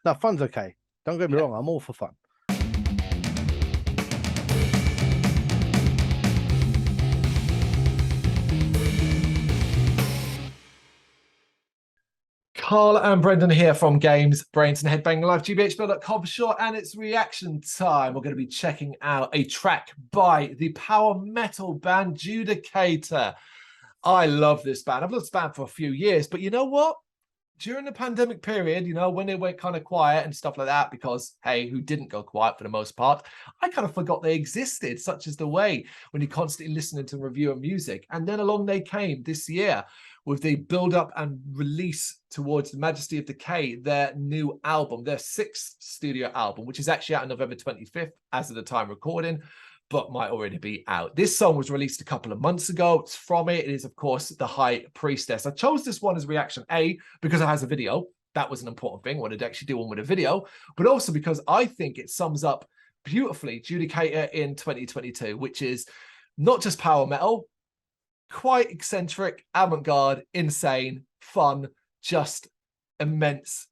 No, fun's okay. Don't get me wrong. I'm all for fun. Carl and Brendan here from Games, Brains and Headbanging Live, gbhblofficial, and it's reaction time. We're going to be checking out a track by the power metal band Judicator. I love this band. I've loved this band for a few years, but you know what? During the pandemic period, you know, when they went kind of quiet and stuff like that, because, hey, who didn't go quiet for the most part, I kind of forgot they existed, such as the way when you're constantly listening to reviewing music. And then along they came this year with the build-up and release towards the Majesty of Decay, their new album, their 6th studio album, which is actually out on November 25th as of the time recording, but might already be out. This song was released a couple of months ago. It's from it. It is, of course, The High Priestess. I chose this one as reaction A, because it has a video. That was an important thing. I wanted to actually do one with a video, but also because I think it sums up beautifully Judicator in 2022, which is not just power metal, quite eccentric, avant-garde, insane, fun, just immense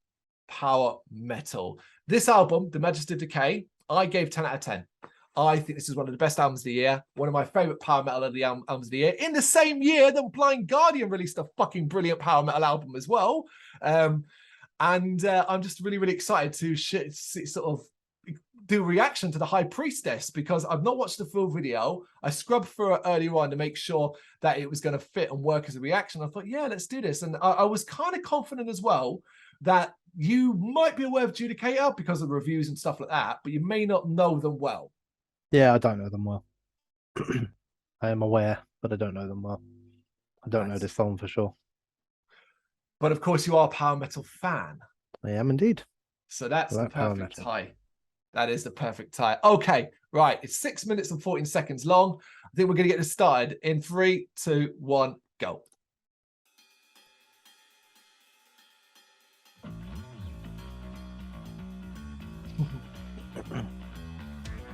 power metal. This album, The Majesty of Decay, I gave 10 out of 10. I think this is one of the best albums of the year. One of my favorite power metal of the albums of the year. In the same year that Blind Guardian released a fucking brilliant power metal album as well. I'm just really, really excited to sort of do a reaction to The High Priestess, because I've not watched the full video. I scrubbed through it earlier on to make sure that it was going to fit and work as a reaction. I thought, yeah, let's do this. And I was kind of confident as well that you might be aware of Judicator because of the reviews and stuff like that, but you may not know them well. Yeah, I don't know them well. I am aware, but I don't know them well. I don't know this song for sure. But of course, you are a power metal fan. I am indeed. So that's the perfect tie. That is the perfect tie. Okay, right. It's 6 minutes and 14 seconds long. I think we're going to get this started in 3, 2, 1, go.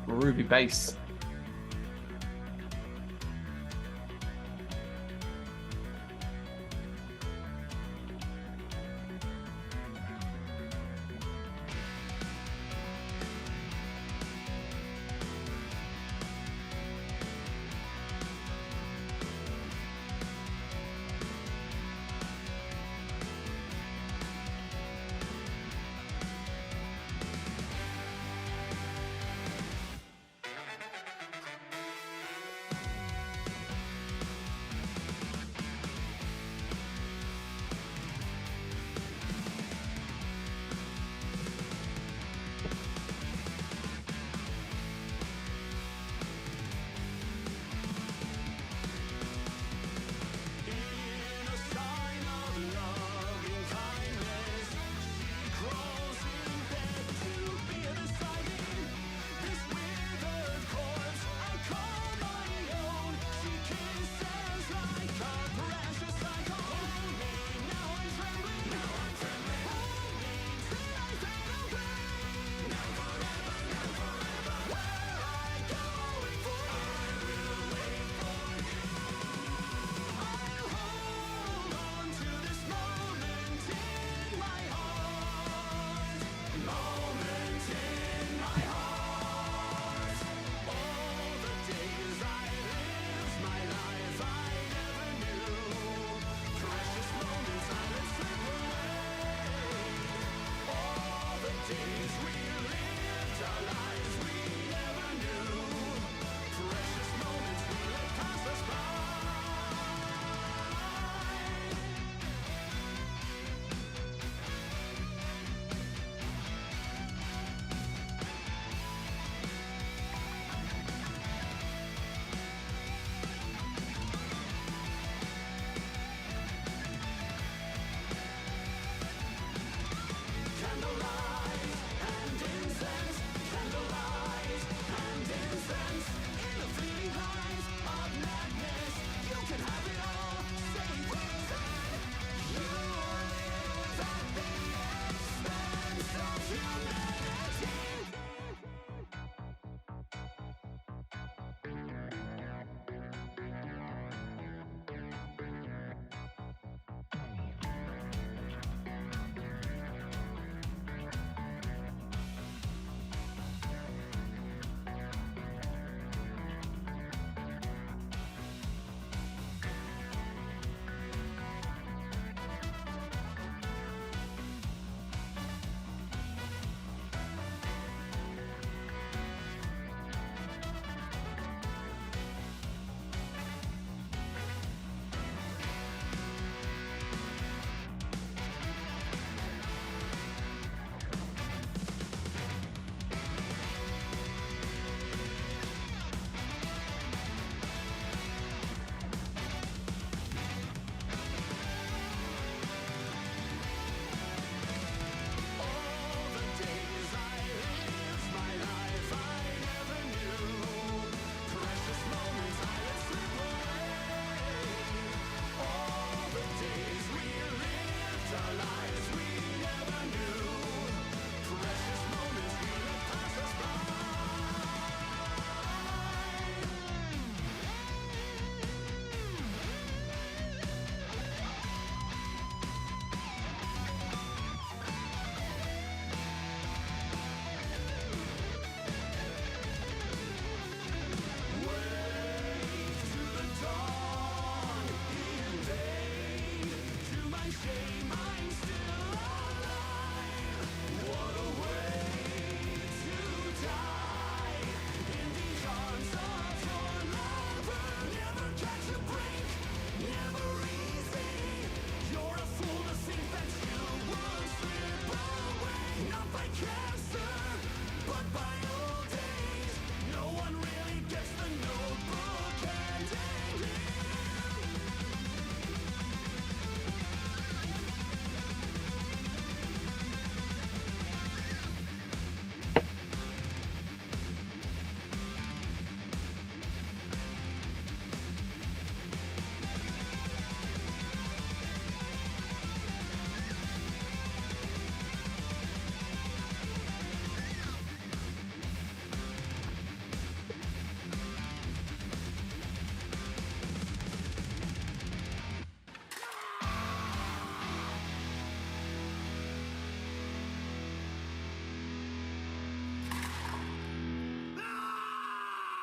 Groovy bass.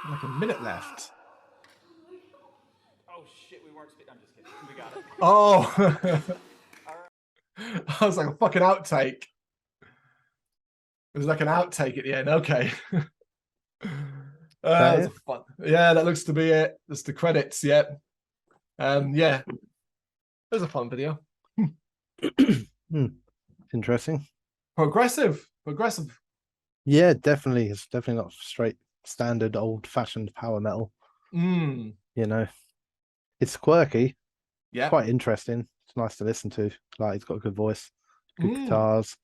Like a minute left. Oh shit, we weren't speaking. I'm just kidding. We got it. Oh. I was like a fucking outtake. It was like an outtake at the end. Okay. That was a fun. Yeah, that looks to be it. That's the credits. Yep. Yeah. It was a fun video. Interesting. Progressive. Yeah, definitely. It's definitely not straight standard old-fashioned power metal. Mm. You know, it's quirky. Yeah. Quite interesting. It's nice to listen to. Like, he's got a good voice, good guitars,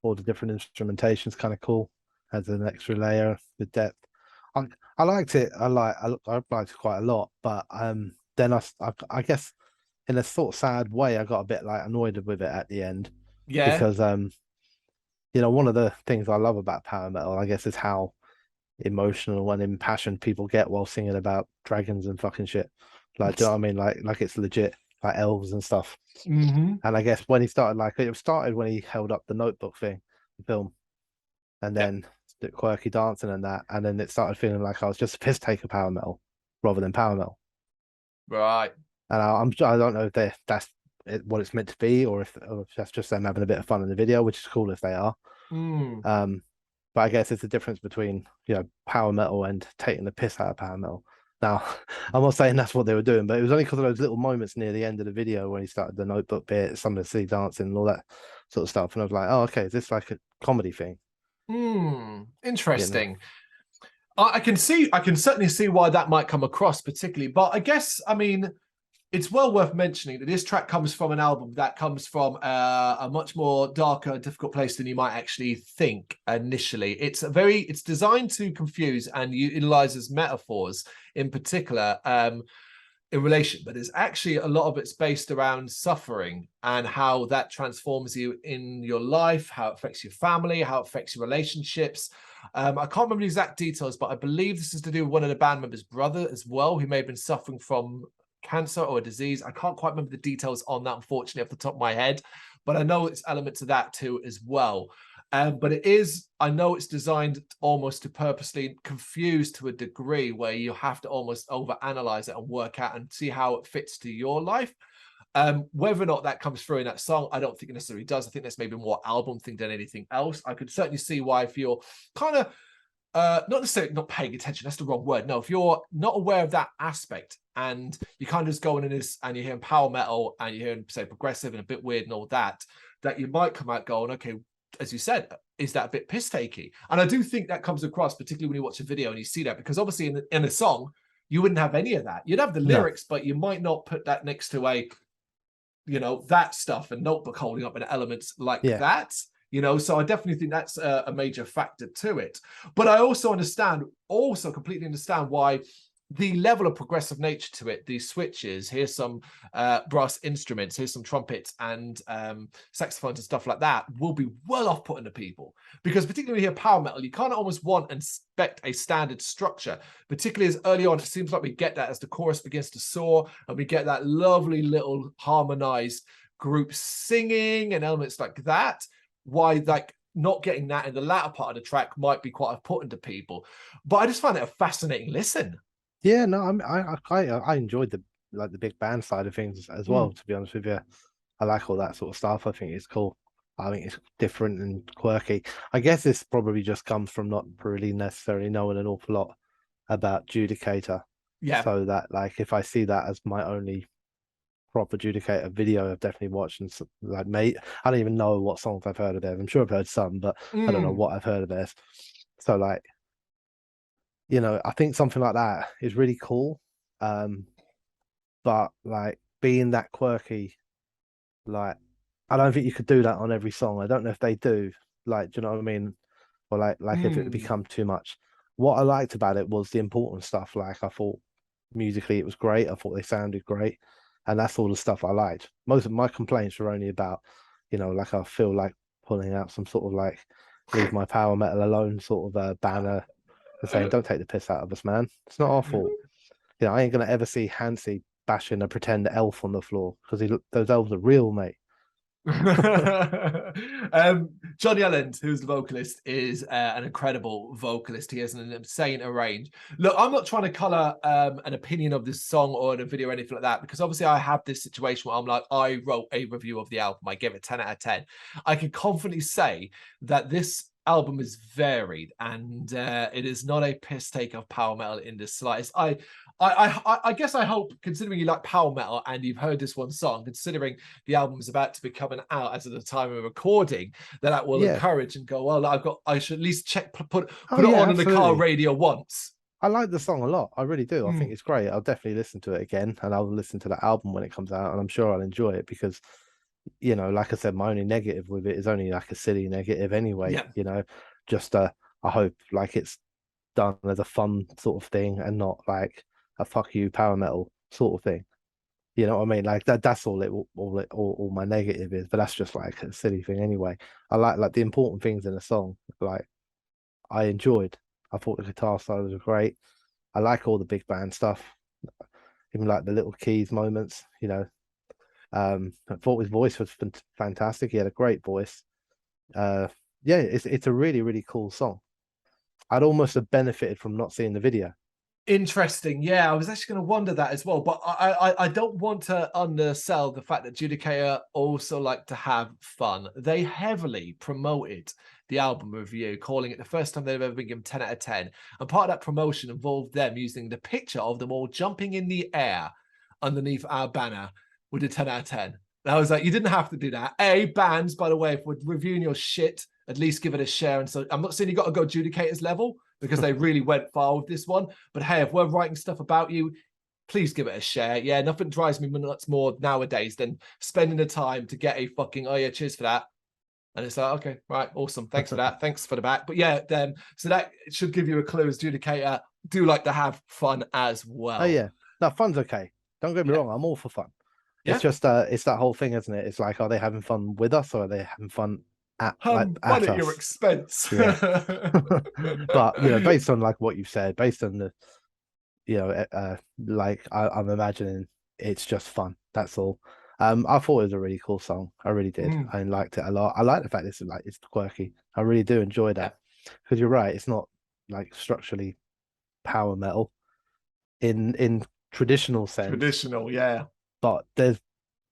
all the different instrumentation's kind of cool. Has an extra layer with depth. I liked it. I liked it quite a lot. But then I guess in a sort of sad way, I got a bit like annoyed with it at the end. Yeah. Because you know, one of the things I love about power metal, I guess, is how emotional and impassioned people get while singing about dragons and fucking shit. Like, do you know what I mean? Like it's legit, like elves and stuff. Mm-hmm. And I guess when he started, like it started when he held up the Notebook thing, the film, and then the quirky dancing and that, and then it started feeling like I was just a piss take of power metal rather than power metal. Right. And I don't know if that's what it's meant to be, or if that's just them having a bit of fun in the video, which is cool if they are. But I guess it's the difference between, you know, power metal and taking the piss out of power metal. Now, I'm not saying that's what they were doing, but it was only because of those little moments near the end of the video when he started the Notebook bit, some of the silly dancing and all that sort of stuff. And I was like, oh, okay, is this like a comedy thing? Interesting. You know? I can certainly see why that might come across particularly, but I guess, I mean, it's well worth mentioning that this track comes from an album that comes from a much more darker, difficult place than you might actually think initially. It's designed to confuse and utilizes metaphors in particular in relation, but it's actually a lot of it's based around suffering and how that transforms you in your life, how it affects your family, how it affects your relationships. I can't remember the exact details, but I believe this is to do with one of the band members' brother as well, who may have been suffering from cancer or a disease. I can't quite remember the details on that, unfortunately, off the top of my head, but I know it's elements of that too as well. But I know it's designed almost to purposely confuse to a degree where you have to almost overanalyze it and work out and see how it fits to your life. Whether or not that comes through in that song, I don't think it necessarily does. I think that's maybe more album thing than anything else. I could certainly see why if you're kind of not necessarily not paying attention, that's the wrong word. No, if you're not aware of that aspect and you kind of just going in this and you're hearing power metal and you're hearing, say, progressive and a bit weird and all that, that you might come out going, okay, as you said, is that a bit piss takey? And I do think that comes across, particularly when you watch a video and you see that, because obviously in a song, you wouldn't have any of that. You'd have the lyrics, but you might not put that next to a, you know, that stuff and Notebook holding up in elements like that. You know, so I definitely think that's a major factor to it. But I also completely understand why the level of progressive nature to it, these switches, here's some brass instruments, here's some trumpets and saxophones and stuff like that, will be well off-putting to people. Because particularly when you hear power metal, you kind of almost want and expect a standard structure, particularly as early on, it seems like we get that as the chorus begins to soar and we get that lovely little harmonized group singing and elements like that. Why, like, not getting that in the latter part of the track might be quite off-putting to people. But I just find it a fascinating listen. Yeah, no, I enjoyed the big band side of things as well, to be honest with you. I like all that sort of stuff. I think it's cool. I think it's different and quirky. I guess this probably just comes from not really necessarily knowing an awful lot about Judicator. Yeah. So that, like, if I see that as my only proper Judicator video I've definitely watched, and like, mate, I don't even know what songs I've heard of theirs. I'm sure I've heard some, but I don't know what I've heard of theirs. So like, you know, I think something like that is really cool. But like being that quirky, like I don't think you could do that on every song. I don't know if they do. Like, do you know what I mean? Or like if it become too much. What I liked about it was the important stuff. Like I thought musically it was great. I thought they sounded great. And that's all the stuff I liked. Most of my complaints were only about, you know, like I feel like pulling out some sort of like leave my power metal alone sort of banner and saying, don't take the piss out of us, man. It's not our fault. You know, I ain't gonna ever see Hansi bashing a pretend elf on the floor because those elves are real, mate. Johnny Allen, who's the vocalist, is an incredible vocalist. He has an insane range. Look, I'm not trying to colour an opinion of this song or the video or anything like that, because obviously I have this situation where I'm like, I wrote a review of the album. I gave it 10 out of 10. I can confidently say that this album is varied, and it is not a piss take of power metal in the slightest. I guess I hope, considering you like power metal and you've heard this one song, considering the album is about to be coming out as of the time of recording, that will encourage and go, well, I should at least put it on in the car radio once. I like the song a lot. I really do. I think it's great. I'll definitely listen to it again, and I'll listen to the album when it comes out, and I'm sure I'll enjoy it because, you know, like I said, my only negative with it is only like a silly negative anyway. You know, just I hope like it's done as a fun sort of thing and not like a fuck you power metal sort of thing. You know what I mean? Like that's all my negative is, but that's just like a silly thing anyway. I like the important things in a song. Like I enjoyed. I thought the guitar solos were great. I like all the big band stuff, even like the little keys moments, you know. I thought his voice was fantastic. He had a great voice. Yeah, it's a really, really cool song. I'd almost have benefited from not seeing the video. Interesting. Yeah, I was actually going to wonder that as well, but I don't want to undersell the fact that Judicator also like to have fun. They heavily promoted the album review, calling it the first time they've ever been given 10 out of 10. And part of that promotion involved them using the picture of them all jumping in the air underneath our banner with a 10 out of 10. And I was like, you didn't have to do that. Bands, by the way, if we're reviewing your shit, at least give it a share. And so I'm not saying you got to go Judicator's level, because they really went far with this one. But hey, if we're writing stuff about you, please give it a share. Yeah, nothing drives me nuts more nowadays than spending the time to get a fucking, oh yeah, cheers for that. And it's like, okay, right, awesome. Thanks for that. Thanks for the back. But yeah, then so that should give you a clue as Judicator do like to have fun as well. Oh yeah. No, fun's okay. Don't get me wrong, I'm all for fun. It's just it's that whole thing, isn't it? It's like, are they having fun with us or are they having fun at your expense? But you know, based on like what you said, based on the, you know, like I'm imagining it's just fun. That's all. I thought it was a really cool song. I really did. I liked it a lot. I like the fact it's quirky. I really do enjoy that, because you're right. It's not like structurally power metal in traditional sense. Traditional, yeah. But there's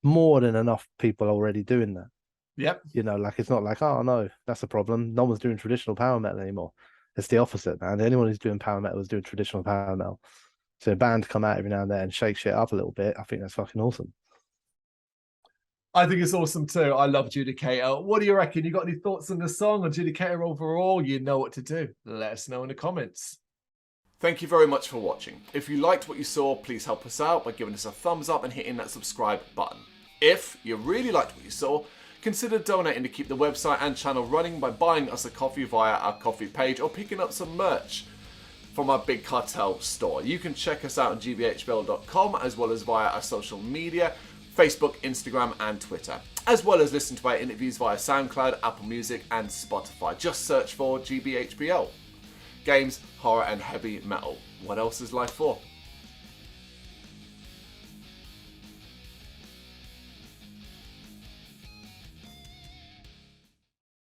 more than enough people already doing that. Yep. You know, like it's not like, oh no, that's a problem. No one's doing traditional power metal anymore. It's the opposite, man. Anyone who's doing power metal is doing traditional power metal. So a band come out every now and then and shake shit up a little bit. I think that's fucking awesome. I think it's awesome too. I love Judicator. What do you reckon? You got any thoughts on the song or Judicator overall? You know what to do. Let us know in the comments. Thank you very much for watching. If you liked what you saw, please help us out by giving us a thumbs up and hitting that subscribe button. If you really liked what you saw, consider donating to keep the website and channel running by buying us a coffee via our coffee page or picking up some merch from our Big Cartel store. You can check us out on gbhbl.com as well as via our social media, Facebook, Instagram and Twitter, as well as listen to our interviews via SoundCloud, Apple Music and Spotify. Just search for GBHBL. Games, horror and heavy metal. What else is life for?